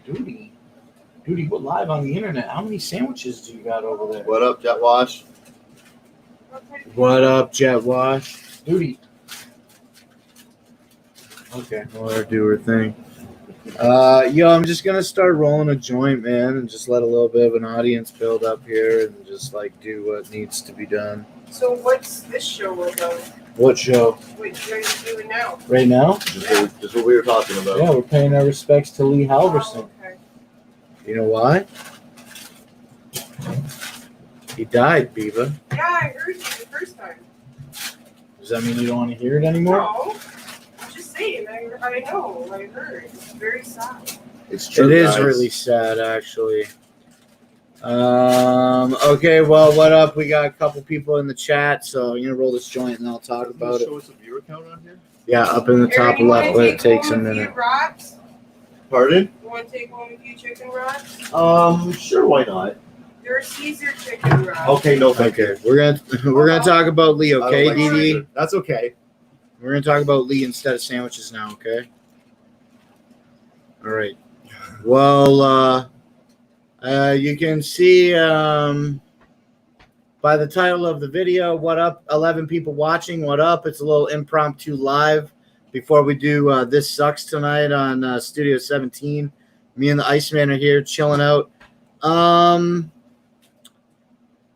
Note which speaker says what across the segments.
Speaker 1: Duty, we're live on the internet. How many sandwiches do you got over there?
Speaker 2: What up, Jet Wash?
Speaker 1: What up, Jet Wash? Duty. Okay, well, let her do her thing. Yo, I'm just gonna start rolling a joint, man, and just let a little bit of an audience build up here and just like do what needs to be done.
Speaker 3: So what's this show about?
Speaker 1: What show?
Speaker 3: What are you doing now?
Speaker 1: Right now?
Speaker 2: Just what we were talking about.
Speaker 1: Yeah, we're paying our respects to Lee Halverson.
Speaker 3: Oh, okay.
Speaker 1: You know why? He died, Biba.
Speaker 3: Yeah, I heard you the first time.
Speaker 1: Does that mean you don't want to hear it anymore?
Speaker 3: No. I'm just saying, I know, I heard. It's very sad.
Speaker 2: It's true.
Speaker 1: It is
Speaker 2: guys.
Speaker 1: really sad, actually. Okay, well, what up? We got a couple people in the chat, so I'm gonna roll this joint and I'll talk about it.
Speaker 2: Show us a viewer count on here.
Speaker 1: Yeah, up in the top left, but it takes a minute.
Speaker 3: Wraps?
Speaker 2: Pardon?
Speaker 3: You want to take home a few chicken wraps?
Speaker 2: Sure, why not?
Speaker 3: They're Caesar chicken wraps.
Speaker 2: Okay, no, thank
Speaker 1: Okay,
Speaker 2: you.
Speaker 1: we're gonna talk about Lee,
Speaker 2: I don't
Speaker 1: okay,
Speaker 2: like
Speaker 1: Dee Dee?
Speaker 2: Caesar. That's okay.
Speaker 1: We're gonna talk about Lee instead of sandwiches now, okay? All right. Well, you can see by the title of the video, what up? 11 people watching. What up? It's a little impromptu live before we do This Sucks tonight on Studio 17. Me and the Iceman are here chilling out. I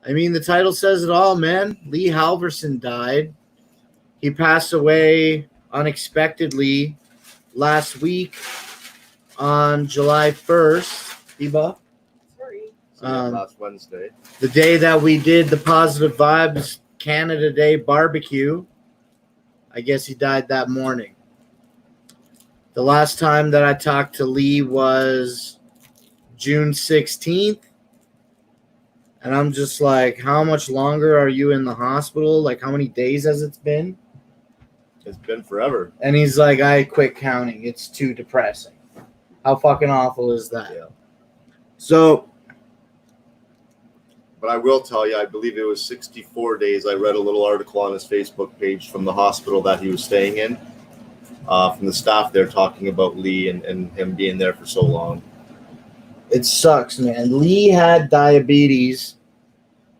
Speaker 1: mean, the title says it all, man. Lee Halverson died. He passed away unexpectedly last week on July 1st. Eba?
Speaker 3: Sorry.
Speaker 2: Last Wednesday.
Speaker 1: The day that we did the Positive Vibes Canada Day barbecue. I guess he died that morning. The last time that I talked to Lee was June 16th. And I'm just like, how much longer are you in the hospital? Like, how many days has it been?
Speaker 2: It's been forever.
Speaker 1: And he's like, I quit counting. It's too depressing. How fucking awful is that?
Speaker 2: Yeah.
Speaker 1: So,
Speaker 2: But I will tell you, I believe it was 64 days. I read a little article on his Facebook page from the hospital that he was staying in, from the staff there talking about Lee and him being there for so long.
Speaker 1: it sucks, man. Lee had diabetes,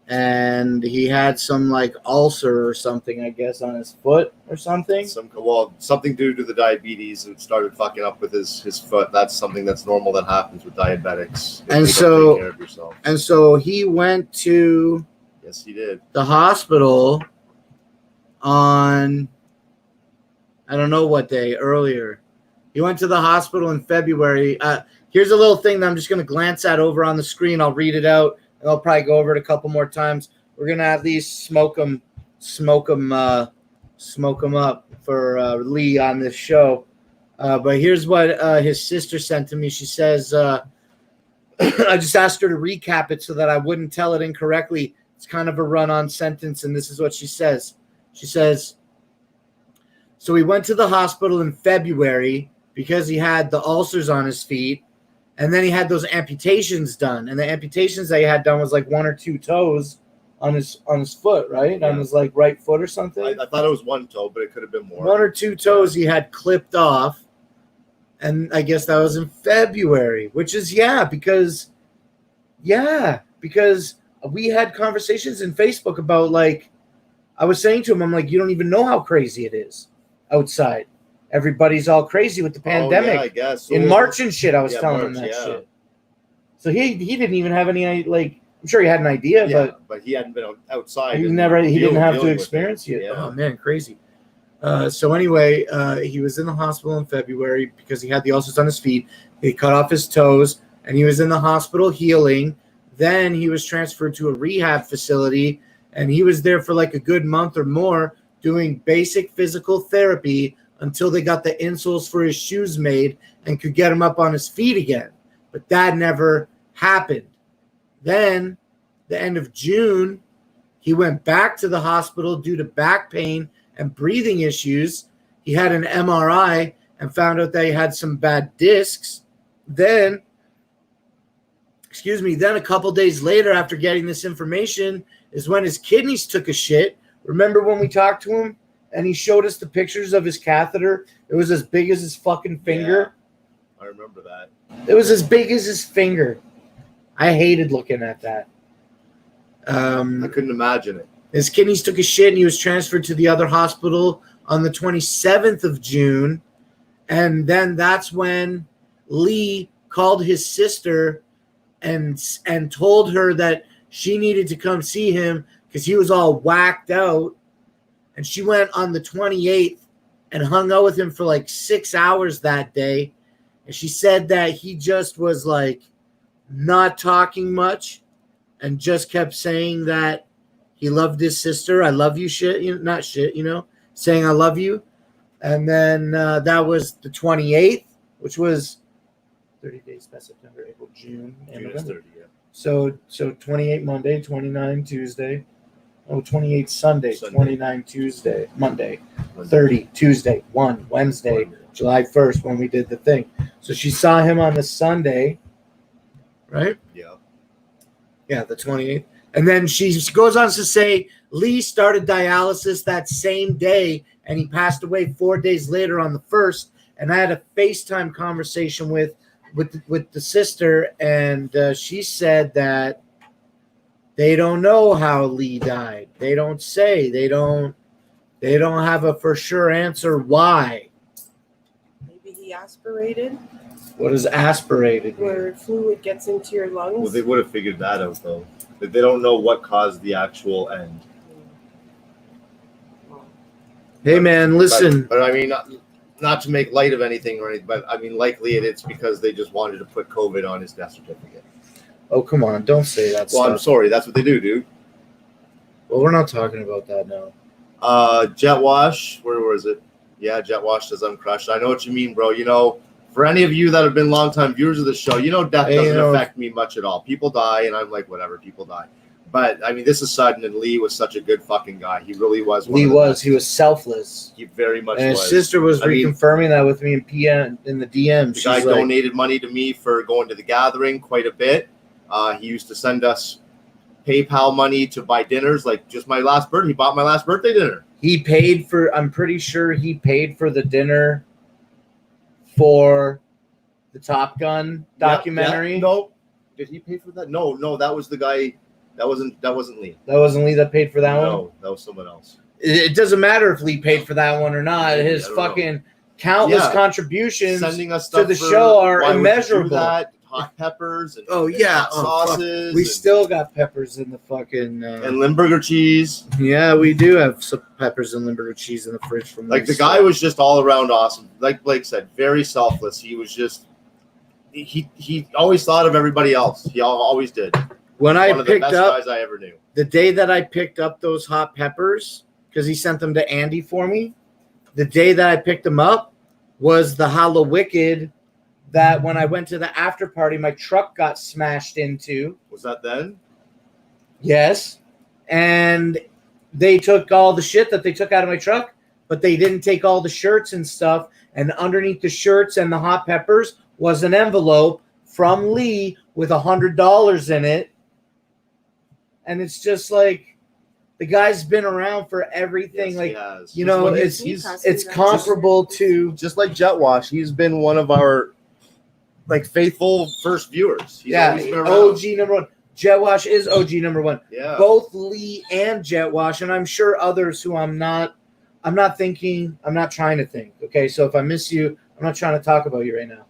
Speaker 1: and he had some like ulcer or something, I guess, on his foot or something.
Speaker 2: Something due to the diabetes and started fucking up with his foot. That's something that's normal that happens with diabetics. If
Speaker 1: And
Speaker 2: you don't
Speaker 1: so-
Speaker 2: take care of yourself.
Speaker 1: And so he went to
Speaker 2: Yes, he did.
Speaker 1: the hospital on, I don't know what day, earlier. He went to the hospital in February. Here's a little thing that I'm just going to glance at over on the screen. I'll read it out, and I'll probably go over it a couple more times. We're going to at least smoke them up for Lee on this show. But here's what his sister sent to me. She says, I just asked her to recap it so that I wouldn't tell it incorrectly. It's kind of a run-on sentence, and this is what she says. She says, so he went to the hospital in February because he had the ulcers on his feet, and then he had those amputations done. And the amputations that he had done was like 1 or 2 toes on his foot, right?
Speaker 2: Yeah.
Speaker 1: On his like right foot or something.
Speaker 2: I thought it was 1 toe, but it could have been more.
Speaker 1: 1 or 2 toes he had clipped off, and I guess that was in February, which is because we had conversations in Facebook about, like, I was saying to him, I'm like, you don't even know how crazy it is outside. Everybody's all crazy with the pandemic.
Speaker 2: Oh, yeah, I guess. So
Speaker 1: in March and shit, I was
Speaker 2: yeah,
Speaker 1: telling him
Speaker 2: March,
Speaker 1: that
Speaker 2: yeah.
Speaker 1: shit. So he didn't even have any, like, I'm sure he had an idea,
Speaker 2: but he hadn't been outside.
Speaker 1: he
Speaker 2: and
Speaker 1: didn't have to
Speaker 2: dealing with
Speaker 1: experience it.
Speaker 2: Yeah.
Speaker 1: Oh man, crazy. So anyway, he was in the hospital in February because he had the ulcers on his feet. They cut off his toes, and he was in the hospital healing. Then he was transferred to a rehab facility, and he was there for like a good month or more doing basic physical therapy until they got the insoles for his shoes made and could get him up on his feet again. But that never happened. Then, the end of June, he went back to the hospital due to back pain and breathing issues. He had an MRI and found out that he had some bad discs. Then a couple days later, after getting this information, is when his kidneys took a shit. Remember when we talked to him and he showed us the pictures of his catheter? It was as big as his fucking finger.
Speaker 2: I remember that.
Speaker 1: It was as big as his finger. I hated looking at that.
Speaker 2: I couldn't imagine it.
Speaker 1: His kidneys took a shit, and he was transferred to the other hospital on the 27th of June. And then that's when Lee called his sister and told her that she needed to come see him because he was all whacked out. And she went on the 28th and hung out with him for like 6 hours that day. And she said that he just was like not talking much and just kept saying that he loved his sister. I love you, shit. Not shit, saying I love you. And then that was the 28th, which was 30 days past September, April, June, and
Speaker 2: June is
Speaker 1: November.
Speaker 2: 30, yeah.
Speaker 1: So 28 Monday, 29 Tuesday. Oh, 28 Sunday,
Speaker 2: Sunday.
Speaker 1: 29 Tuesday, Monday, 30 Tuesday, 1 Wednesday, July 1st when we did the thing. So she saw him on the Sunday, right?
Speaker 2: Yeah.
Speaker 1: Yeah, the 28th. And then she goes on to say Lee started dialysis that same day and he passed away 4 days later on the 1st. And I had a FaceTime conversation with the sister, and she said that they don't know how Lee died. They don't say. They don't have a for sure answer why.
Speaker 3: Maybe he aspirated,
Speaker 1: What is aspirated?
Speaker 3: where fluid gets into your lungs.
Speaker 2: Well, they would have figured that out, though. They don't know what caused the actual end.
Speaker 1: Hey, man, listen.
Speaker 2: But I mean, not to make light of anything or anything, but I mean, likely it's because they just wanted to put COVID on his death certificate.
Speaker 1: Oh, come on. Don't say that
Speaker 2: Well,
Speaker 1: stuff.
Speaker 2: I'm sorry. That's what they do, dude.
Speaker 1: Well, we're not talking about that now.
Speaker 2: Jet Wash. Where was it? Yeah, Jet Wash says I'm crushed. I know what you mean, bro. For any of you that have been longtime viewers of the show, death doesn't affect me much at all. People die, and I'm like, whatever, people die. But, I mean, this is sudden, and Lee was such a good fucking guy. He really was.
Speaker 1: He was selfless.
Speaker 2: He very much
Speaker 1: And
Speaker 2: was.
Speaker 1: his sister was reconfirming that with me in the DM.
Speaker 2: The guy donated money to me for going to the gathering quite a bit. He used to send us PayPal money to buy dinners, like just my last birthday. He bought my last birthday dinner.
Speaker 1: I'm pretty sure he paid for the dinner for the Top Gun documentary.
Speaker 2: Yeah. No, did he pay for that? No, that was the guy. That wasn't Lee.
Speaker 1: That wasn't Lee that paid for that one?
Speaker 2: No, that was someone else.
Speaker 1: It doesn't matter if Lee paid for that one or not.
Speaker 2: Maybe,
Speaker 1: His fucking countless contributions
Speaker 2: sending us
Speaker 1: to the show are immeasurable.
Speaker 2: Hot peppers and
Speaker 1: hot
Speaker 2: sauces.
Speaker 1: We still got peppers in the fucking
Speaker 2: and Limburger cheese.
Speaker 1: Yeah, we do have some peppers and Limburger cheese in the fridge from
Speaker 2: the guy was just all around awesome. Like Blake said, very selfless. He was just he always thought of everybody else. He always did.
Speaker 1: When
Speaker 2: One
Speaker 1: I
Speaker 2: of the
Speaker 1: picked
Speaker 2: best
Speaker 1: up
Speaker 2: guys I ever knew.
Speaker 1: the day that I picked up those hot peppers, because he sent them to Andy for me, the day that I picked them up was the Hallowicked that when I went to the after party, my truck got smashed into.
Speaker 2: Was that then?
Speaker 1: Yes. And they took all the shit that they took out of my truck, but they didn't take all the shirts and stuff. And underneath the shirts and the hot peppers was an envelope from Lee with $100 in it. And it's just like the guy's been around for everything.
Speaker 2: Yes, he
Speaker 1: has. It's comparable to
Speaker 2: just like Jet Wash. He's been one of our faithful first viewers. He's always been around.
Speaker 1: OG number one. Jet Wash is OG number one.
Speaker 2: Yeah.
Speaker 1: Both Lee and Jet Wash, and I'm sure others who I'm not trying to think. Okay, so if I miss you, I'm not trying to talk about you right now.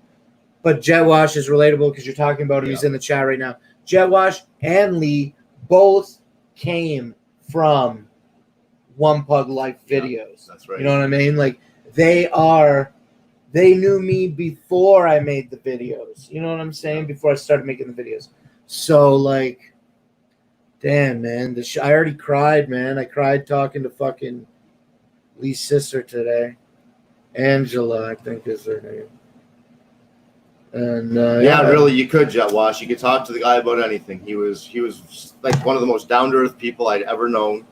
Speaker 1: But Jet Wash is relatable because you're talking about him. Yeah. He's in the chat right now. Jet Wash and Lee both came from One Pug Life videos.
Speaker 2: That's right.
Speaker 1: You know what I mean? Like they knew me before I made the videos. You know what I'm saying? Before I started making the videos. So like, damn, man. I already cried, man. I cried talking to fucking Lee's sister today. Angela, I think is her name. And
Speaker 2: really, you could, Jet Wash. You could talk to the guy about anything. He was like one of the most down to earth people I'd ever known.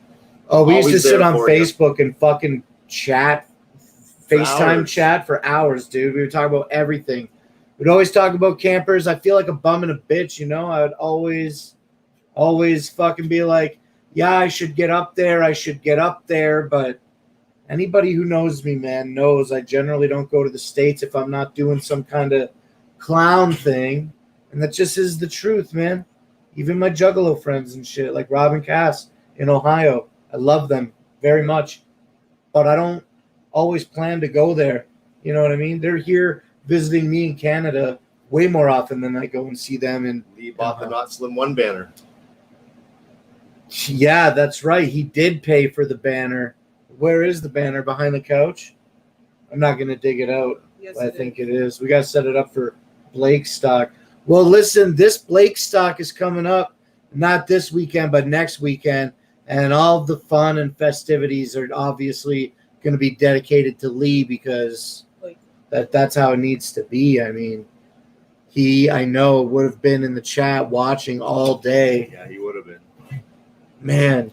Speaker 1: Oh, we used to sit on Facebook and fucking chat, FaceTime chat for hours, dude. We would talk about everything. We'd always talk about campers. I feel like a bum and a bitch, you know. I would always fucking be like, yeah, I should get up there. But anybody who knows me, man, knows I generally don't go to the States if I'm not doing some kind of clown thing, and that just is the truth, man. Even my Juggalo friends and shit, like Rob and Cass in Ohio, I love them very much, but I don't always plan to go there. You know what I mean? They're here visiting me in Canada way more often than I go and see them. And
Speaker 2: Lee bought the Not Slim 1 banner.
Speaker 1: yeah, that's right. He did pay for the banner. Where is the banner? Behind the couch? I'm not going to dig it out.
Speaker 3: Yes,
Speaker 1: I think it is. We got to set it up for Blake stock. Well, listen, this Blake stock is coming up, not this weekend, but next weekend. And all of the fun and festivities are obviously going to be dedicated to Lee because that's how it needs to be. I mean, I know, would have been in the chat watching all day.
Speaker 2: Yeah, he would have been.
Speaker 1: Man,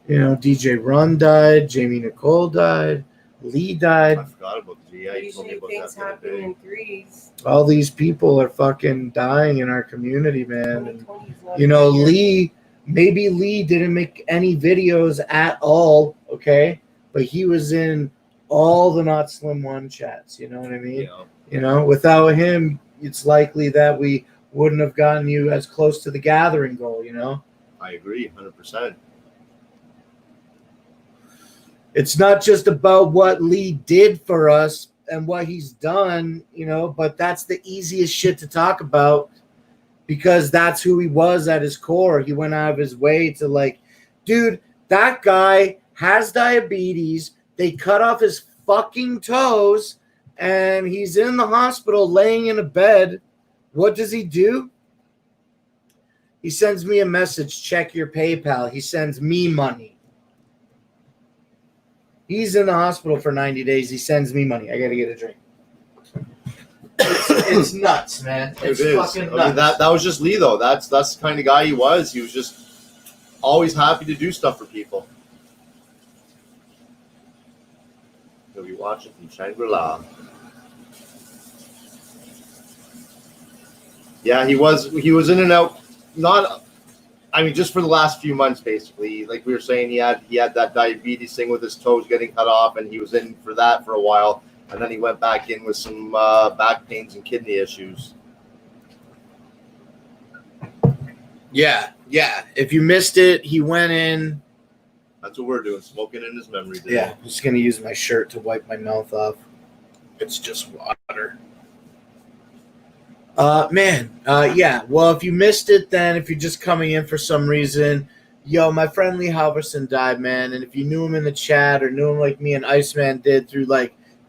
Speaker 1: DJ Run died, Jamie Nicole died, Lee died.
Speaker 2: I forgot about the GI. You told me about
Speaker 3: things
Speaker 2: that the
Speaker 3: happen
Speaker 2: other day.
Speaker 3: in threes.
Speaker 1: All these people are fucking dying in our community, man. And,
Speaker 3: 2020's not here.
Speaker 1: maybe Lee didn't make any videos at all, okay? But he was in all the Not Slim 1 chats, you know what I mean?
Speaker 2: Yeah.
Speaker 1: Without him, it's likely that we wouldn't have gotten you as close to the gathering goal,
Speaker 2: I agree, 100%.
Speaker 1: It's not just about what Lee did for us and what he's done, but that's the easiest shit to talk about because that's who he was at his core. He went out of his way to dude, that guy has diabetes. They cut off his fucking toes and he's in the hospital laying in a bed. What does he do? He sends me a message, check your PayPal. He sends me money. He's in the hospital for 90 days. He sends me money. I got to get a drink. It's nuts, man. It's fucking nuts.
Speaker 2: I mean, that was just Lee, though. That's the kind of guy he was. He was just always happy to do stuff for people. He'll be watching from Shangri-La. Yeah, he was in and out. Just for the last few months, basically. Like we were saying, he had that diabetes thing with his toes getting cut off, and he was in for that for a while. And then he went back in with some back pains and kidney issues.
Speaker 1: Yeah. If you missed it, he went in.
Speaker 2: That's what we're doing, smoking in his memory today.
Speaker 1: Yeah, I'm just going to use my shirt to wipe my mouth off. It's just water. Yeah. Well, if you missed it, then if you're just coming in for some reason, my friend Lee Halverson died, man. And if you knew him in the chat or knew him like me and Iceman did through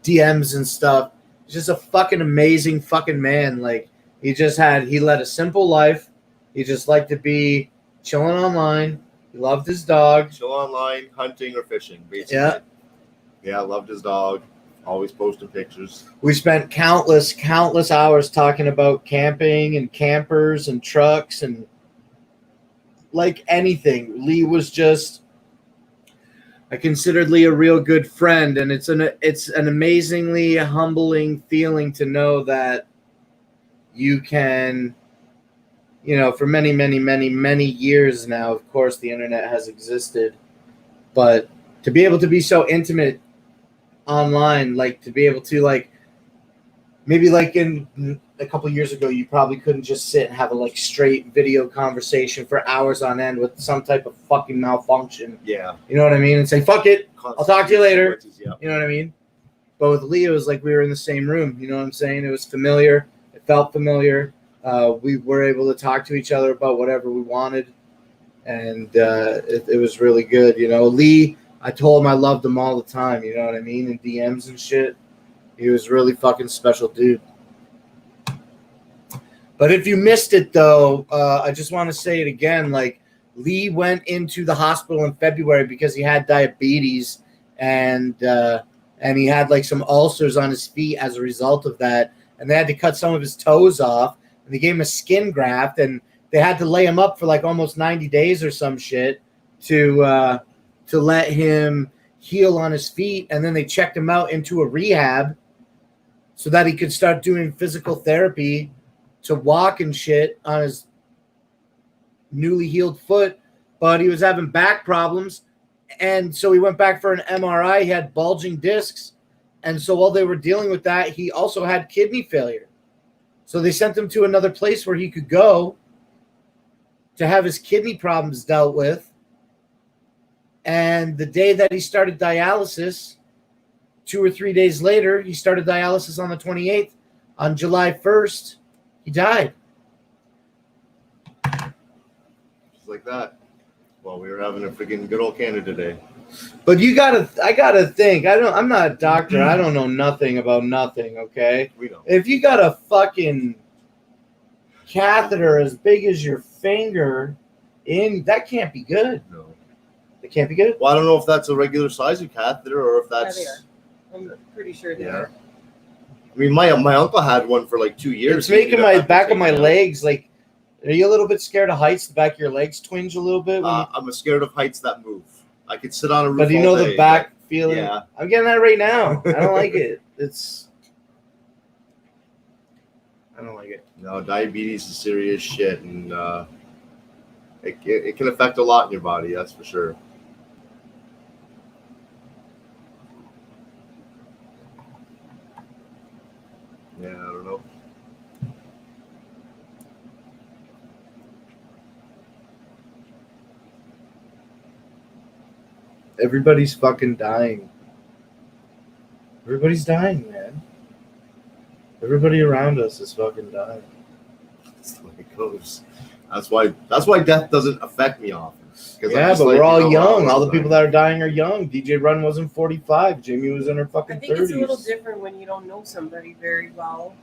Speaker 1: DMs and stuff, he's just a fucking amazing fucking man. He led a simple life. He just liked to be chilling online. He loved his dog.
Speaker 2: Chill online, hunting or fishing, basically. Yeah, loved his dog. Always posting pictures.
Speaker 1: We spent countless hours talking about camping and campers and trucks and anything. Lee was just, I considered Lee a real good friend, and it's an amazingly humbling feeling to know that you can, for many, many, many, many years now, of course, the internet has existed, but to be able to be so intimate online, to be able to maybe in a couple years ago, you probably couldn't just sit and have a straight video conversation for hours on end with some type of fucking malfunction.
Speaker 2: Yeah.
Speaker 1: You know what I mean? And say, fuck it, I'll talk to you later.
Speaker 2: Yeah.
Speaker 1: You know what I mean? But with Leo, it was like we were in the same room. You know what I'm saying? It was familiar. It felt familiar. We were able to talk to each other about whatever we wanted. And it was really good. Lee, I told him I loved him all the time. You know what I mean? In DMs and shit. He was really fucking special dude. But if you missed it, though, I just want to say it again. Lee went into the hospital in February because he had diabetes and he had some ulcers on his feet as a result of that. And they had to cut some of his toes off. And they gave him a skin graft. And they had to lay him up for almost 90 days or some shit to let him heal on his feet. And then they checked him out into a rehab so that he could start doing physical therapy to walk and shit on his newly healed foot. But he was having back problems. And so he went back for an MRI. He had bulging discs. And so while they were dealing with that, he also had kidney failure. So they sent him to another place where he could go to have his kidney problems dealt with. And the day that he started dialysis, 2 or 3 days later, he started dialysis on the 28th. On July 1st, he died.
Speaker 2: Just like that. Well, we were having a freaking good old Canada day.
Speaker 1: But I gotta think. I'm not a doctor. I don't know nothing about nothing, okay?
Speaker 2: We don't.
Speaker 1: If you got a fucking catheter as big as your finger in, that can't be good.
Speaker 2: No.
Speaker 1: It can't be good.
Speaker 2: Well, I don't know if that's a regular size of catheter or if that's.
Speaker 3: Yeah, they are. I'm pretty sure they are.
Speaker 2: I mean, my uncle had one for like 2 years.
Speaker 1: It's making my back of my legs like. Are you a little bit scared of heights? The back of your legs twinge a little bit.
Speaker 2: I'm scared of heights that move. I could sit on a roof.
Speaker 1: But you know the back feeling.
Speaker 2: Yeah.
Speaker 1: I'm getting that right now. I don't like it. I don't like it.
Speaker 2: No, diabetes is serious shit, and it can affect a lot in your body. That's for sure. Yeah, I don't know.
Speaker 1: Everybody's fucking dying. Everybody's dying, man. Everybody around us is fucking dying.
Speaker 2: That's the way it goes. That's why death doesn't affect me often.
Speaker 1: Yeah, but we're all young. All the people that are dying are young. DJ Run wasn't 45. Jamie was in her fucking 30s.
Speaker 3: I think it's a little different when you don't know somebody very well,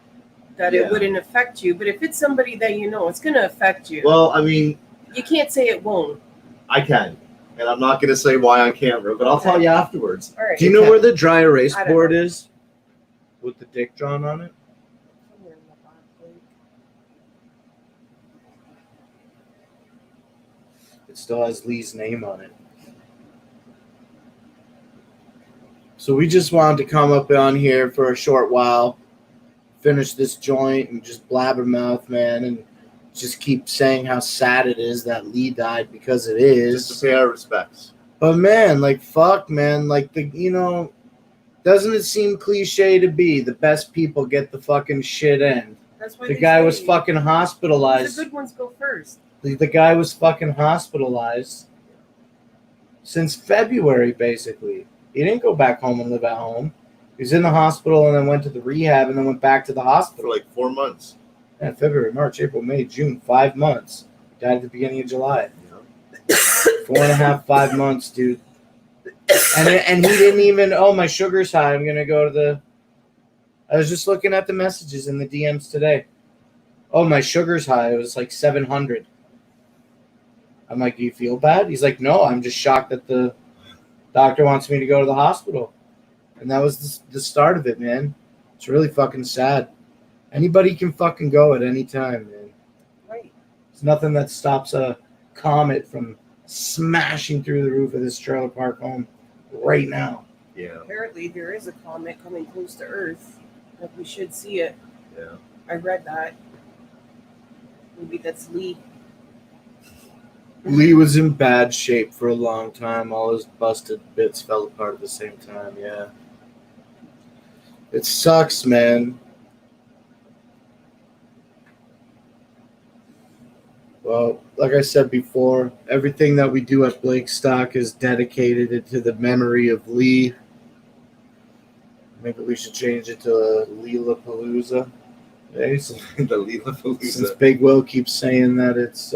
Speaker 3: that it wouldn't affect you. But if it's somebody that you know, it's going to affect you.
Speaker 2: Well, I mean,
Speaker 3: you can't say it won't.
Speaker 2: I can. And I'm not going to say why on camera, but I'll tell you afterwards.
Speaker 3: All right.
Speaker 1: Do you know where the dry erase
Speaker 3: I don't
Speaker 1: board
Speaker 3: know.
Speaker 1: is? With the dick drawn on it?
Speaker 3: Somewhere in the back, like.
Speaker 1: It still has Lee's name on it. So we just wanted to come up on here for a short while, finish this joint, and just blabbermouth, man, and just keep saying how sad it is that Lee died, because it is.
Speaker 2: Just to pay our respects.
Speaker 1: But man, like, fuck, man, like, doesn't it seem cliche to be the best people get the fucking shit end?
Speaker 3: That's why
Speaker 1: The
Speaker 3: they
Speaker 1: guy
Speaker 3: say
Speaker 1: was fucking hospitalized.
Speaker 3: the good ones go first.
Speaker 1: The guy was fucking hospitalized since February, basically. He didn't go back home and live at home. He was in the hospital and then went to the rehab and then went back to the
Speaker 2: For
Speaker 1: hospital.
Speaker 2: like 4 months.
Speaker 1: Yeah, February, March, April, May, June, 5 months. Died at the beginning of July.
Speaker 2: Yeah.
Speaker 1: 4.5, 5 months, dude. And he didn't even, my sugar's high. I'm going to go to I was just looking at the messages in the DMs today. Oh, my sugar's high. It was like 700. I'm like, do you feel bad? He's like, no, I'm just shocked that the doctor wants me to go to the hospital. And that was the start of it, man. It's really fucking sad. Anybody can fucking go at any time, man.
Speaker 3: Right.
Speaker 1: There's nothing that stops a comet from smashing through the roof of this trailer park home right now.
Speaker 2: Yeah.
Speaker 3: Apparently, there is a comet coming close to Earth. Like, we should see it.
Speaker 2: Yeah.
Speaker 3: I read that. Maybe that's Lee.
Speaker 1: Lee was in bad shape for a long time. All his busted bits fell apart at the same time, yeah. It sucks, man. Well, like I said before, everything that we do at Blake Stock is dedicated to the memory of Lee. Maybe we should change it to Leela-Palooza. Okay, so
Speaker 2: The Leela-Palooza.
Speaker 1: since Big Will keeps saying that it's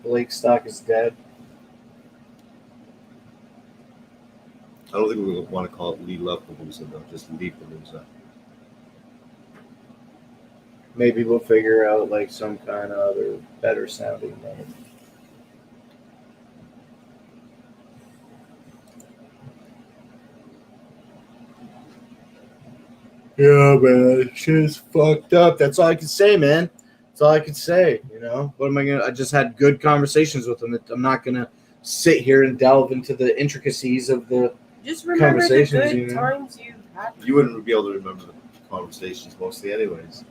Speaker 1: Blake Stock is dead.
Speaker 2: I don't think we want to call it Leela-Palooza, though. Just Lee-Palooza.
Speaker 1: Maybe we'll figure out like some kind of other better sounding name. Yeah, man, shit's fucked up. That's all I can say, man. That's all I can say. What am I gonna? I just had good conversations with him. I'm not gonna sit here and delve into the intricacies of the.
Speaker 3: Just remember the
Speaker 1: Conversations,
Speaker 3: good times you've had.
Speaker 2: You wouldn't be able to remember the conversations mostly anyways.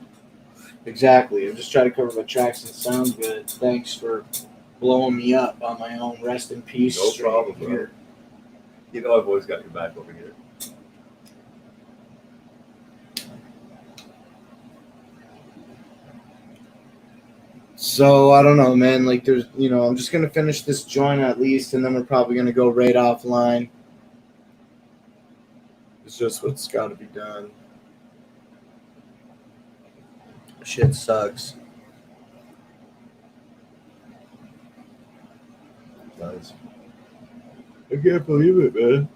Speaker 1: Exactly. I'm just trying to cover my tracks and sound good. Thanks for blowing me up on my own rest in peace.
Speaker 2: No
Speaker 1: stream
Speaker 2: problem, bro.
Speaker 1: here.
Speaker 2: You know I've always got your back over here.
Speaker 1: So I don't know, man. Like, there's, I'm just gonna finish this joint at least, and then we're probably gonna go right offline. It's just what's got to be done. Shit sucks.
Speaker 2: Nice.
Speaker 1: I can't believe it, man.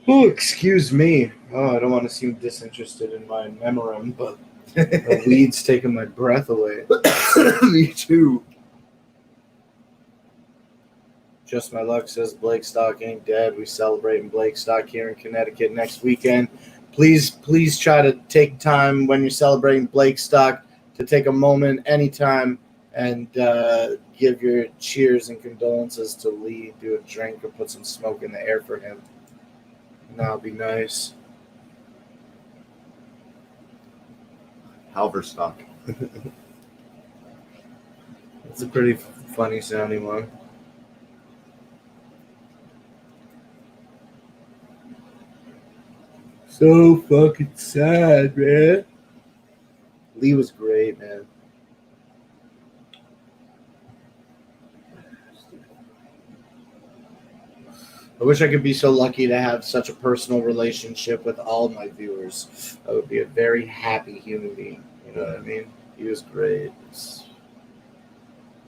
Speaker 1: Oh, excuse me. Oh, I don't want to seem disinterested in my memorem, but the weed's taking my breath away.
Speaker 2: Me too.
Speaker 1: Just My Luck says Blake Stock ain't dead. We celebrating Blake Stock here in Connecticut next weekend. Please try to take time when you're celebrating Blake Stock to take a moment anytime and give your cheers and condolences to Lee. Do a drink or put some smoke in the air for him. And that'll be nice.
Speaker 2: Halverson.
Speaker 1: It's a pretty funny sounding one. So fucking sad, man. Lee was great, man. I wish I could be so lucky to have such a personal relationship with all my viewers. I would be a very happy human being. You know what I mean? He was great.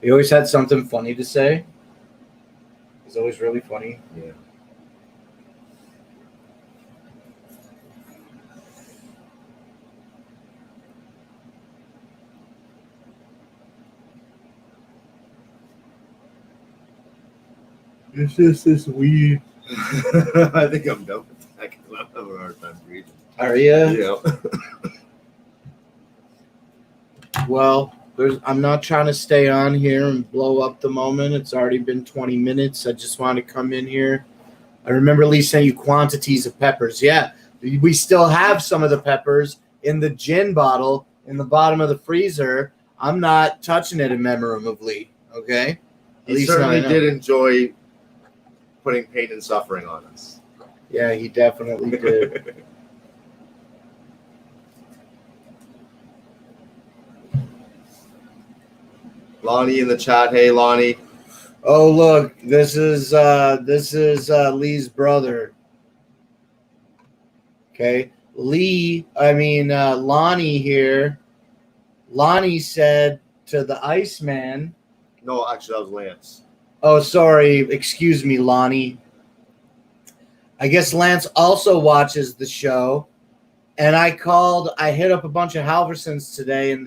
Speaker 1: He always had something funny to say. He's always really funny.
Speaker 2: Yeah.
Speaker 1: It's just this weed.
Speaker 2: I think I'm done with that because I'm having a hard time breathing.
Speaker 1: Are you?
Speaker 2: Yeah.
Speaker 1: Well, I'm not trying to stay on here and blow up the moment. It's already been 20 minutes. I just want to come in here. I remember Lee sent you quantities of peppers. Yeah, we still have some of the peppers in the gin bottle in the bottom of the freezer. I'm not touching it in memory of Lee, okay?
Speaker 2: He certainly did enjoy putting pain and suffering on us.
Speaker 1: Yeah, he definitely did.
Speaker 2: Lonnie in the chat. Hey, Lonnie.
Speaker 1: Oh, look, this is Lee's brother. Okay, Lonnie here. Lonnie said to the Iceman.
Speaker 2: No, actually, that was Lance.
Speaker 1: Oh, sorry. Excuse me, Lonnie. I guess Lance also watches the show, and I hit up a bunch of Halversons today, and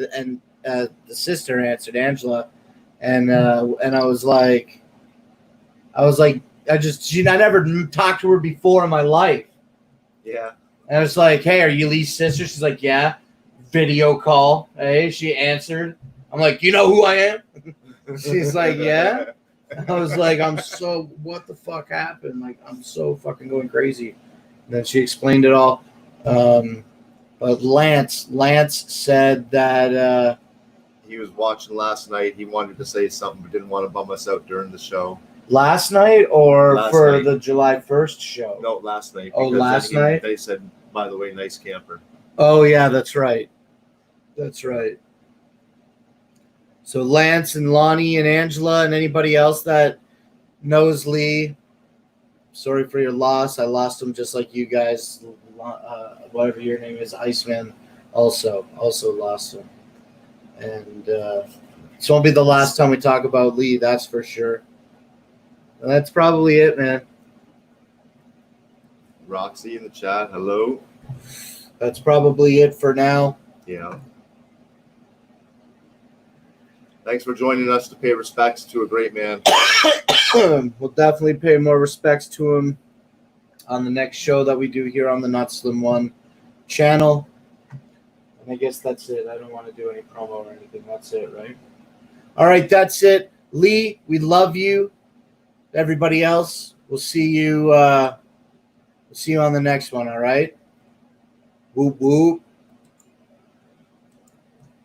Speaker 1: the sister answered, Angela, and I was like, I never talked to her before in my life.
Speaker 2: Yeah.
Speaker 1: And I was like, hey, are you Lee's sister? She's like, yeah. Video call. Hey, she answered. I'm like, you know who I am? She's like, yeah. I was like, what the fuck happened? Like, I'm so fucking going crazy. And then she explained it all. But Lance said that
Speaker 2: he was watching last night. He wanted to say something, but didn't want to bum us out during the show.
Speaker 1: Last night or for the July 1st show?
Speaker 2: No, last night.
Speaker 1: Oh, last night?
Speaker 2: They said, by the way, nice camper.
Speaker 1: Oh, yeah, that's right. That's right. So Lance and Lonnie and Angela and anybody else that knows Lee, sorry for your loss. I lost him just like you guys. Whatever your name is, Iceman, also lost him. And this won't be the last time we talk about Lee, that's for sure. And that's probably it, man.
Speaker 2: Roxy in the chat, hello.
Speaker 1: That's probably it for now.
Speaker 2: Yeah. Thanks for joining us to pay respects to a great man.
Speaker 1: We'll definitely pay more respects to him on the next show that we do here on the Not Slim One channel. And I guess that's it. I don't want to do any promo or anything. That's it, right? All right, that's it. Lee, we love you. Everybody else, we'll see you on the next one, all right? Whoop, whoop.